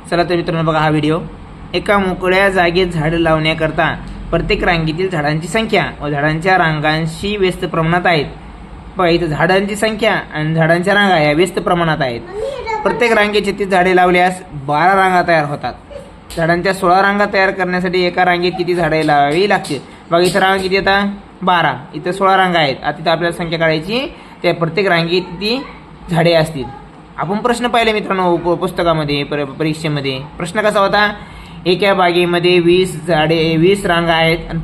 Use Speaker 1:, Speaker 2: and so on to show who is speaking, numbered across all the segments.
Speaker 1: चला तर मित्रांनो बघा हा व्हिडिओ। एका मोकळ्या जागेत झाड लावण्याकरता प्रत्येक रांगेतील झाडांची संख्या व झाडांच्या रांगांशी व्यस्त प्रमाणात आहेत। बघा इथे झाडांची संख्या आणि झाडांच्या रांगा या व्यस्त प्रमाणात आहेत। प्रत्येक रांगेत 36 झाडे लावल्यास 12 रांगा तयार होतात। झाडांच्या 16 रांगा तयार करण्यासाठी एका रांगेत किती झाडे लावावी लागतील? बघा इथे रांगा किती येतात? 12। इथे 16 रांगा आहेत। आता इथे आपल्याला संख्या काढायची, त्या प्रत्येक रांगेत किती झाडे असतील। आपण प्रश्न पाहिले मित्रांनो पुस्तकामध्ये परीक्षेमध्ये प्रश्न कसा होता? एका बागेमध्ये 20 रांगा आहेत आणि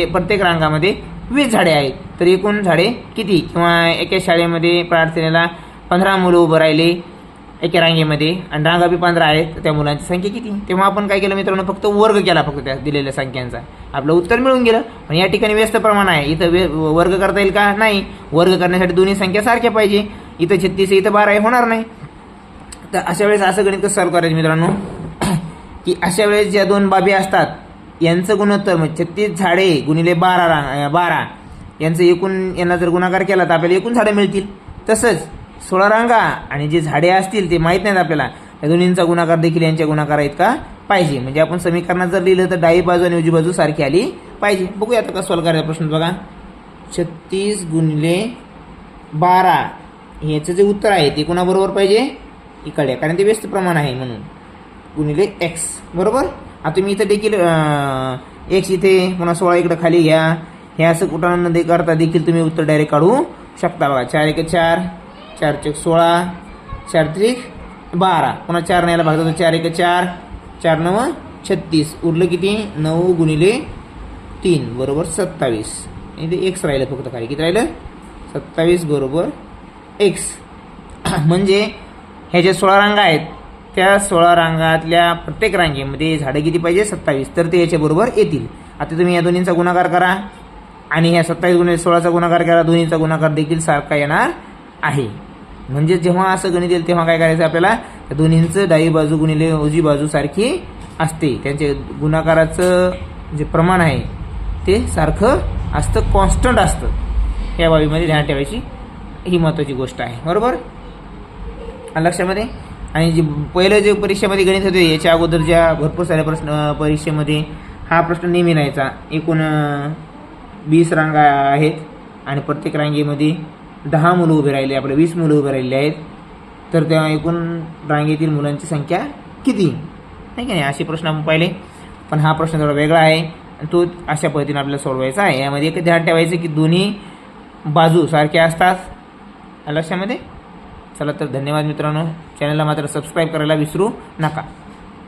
Speaker 1: प्रत्येक रांगामध्ये 20 झाडे आहेत, तर एकूण झाडे किती? किंवा एका शाळेमध्ये प्रार्थनेला 15 मुलं उभं राहिले एका रांगेमध्ये आणि रांगा बी 15 आहेत, तर त्या मुलांची संख्या किती? तेव्हा आपण काय केलं मित्रांनो, फक्त वर्ग केला फक्त त्या दिलेल्या संख्यांचा, आपलं उत्तर मिळून गेलं। पण या ठिकाणी व्यस्त प्रमाण आहे, इथं वर्ग करता येईल का? नाही। वर्ग करण्यासाठी दोन्ही संख्या सारख्या पाहिजे। इथं 36 इथं 12 होणार नाही। तर अशा वेळेस असं गणित कसं सॉल्व करायचं मित्रांनो की अशा वेळेस ज्या दोन बाबी असतात यांचं गुणोत्तर म्हणजे 36 झाडे गुणिले 12 यांचं एकूण यांना जर गुणाकार केला तर आपल्याला एकूण झाडे मिळतील। तसंच 16 रांगा आणि जे झाडे असतील ते माहीत नाहीत आपल्याला, त्या दोन्हींचा गुणाकार देखील यांच्या गुणाकार आहेत का पाहिजे। म्हणजे आपण समीकरणात जर लिहिलं तर डावी बाजू आणि उजवी बाजू सारखी आली पाहिजे। बघूया आता कसं सॉल्व करायचा प्रश्न बघा। 36 गुणिले 12 याचं जे उत्तर आहे ते कोणाबरोबर पाहिजे? इकडे, कारण ते व्यस्त प्रमाण आहे म्हणून, गुणिले x बरोबर। आता तुम्ही इथं देखील x इथे पुन्हा 16 इकडे खाली घ्या, हे असं कुठं न करता देखील तुम्ही उत्तर डायरेक्ट काढू शकता। बघा 4 1 4, 4 1 16, 4 3 12, पुन्हा 4 न्यायला भागतो 4 1 4, 4 9 36, उरलं किती? 9 गुणिले 3 बरोबर 27। इथे x राहिलं फक्त खाली, किती राहिलं? 27 बरोबर x। म्हणजे ह्या ज्या 16 रांगा आहेत त्या 16 रांगातल्या प्रत्येक रांगेमध्ये झाडं किती पाहिजे? 27, तर ते याच्या बरोबर येतील। आता तुम्ही या दोन्हींचा गुणाकार करा आणि ह्या 27 गुणिले 16चा गुणाकार करा, दोन्हींचा गुणाकार देखील सारखा येणार आहे। म्हणजे जेव्हा असं गणित येईल तेव्हा काय करायचं आपल्याला? त्या दोन्हींचं डावी बाजू गुणिले उजवी बाजू सारखी असते, त्यांचे गुणाकाराचं जे प्रमाण आहे ते सारखं असतं, कॉन्स्टंट असतं। या बाबीमध्ये ध्यान ठेवायची ही महत्त्वाची गोष्ट आहे, बरोबर लक्षामध्ये। आणि जे पहिलं जे परीक्षेमध्ये गणित होते याच्या अगोदर ज्या भरपूर साऱ्या प्रश्न परीक्षेमध्ये हा प्रश्न नेहमी राहायचा। एकूण 20 रांगा आहेत आणि प्रत्येक रांगेमध्ये 10 मुलं उभे राहिले, आपले 20 मुलं उभे राहिलेले आहेत, तर त्या एकूण रांगेतील मुलांची संख्या किती? नाही का नाही, असे प्रश्न आपण पाहिले। पण हा प्रश्न थोडा वेगळा आहे आणि तो अशा पद्धतीने आपल्याला सोडवायचा आहे। यामध्ये एक ध्यान ठेवायचं की दोन्ही बाजू सारख्या असतात लक्षामध्ये। चला तर धन्यवाद मित्रांनो, चॅनलला मात्र सबस्क्राईब करायला विसरू नका।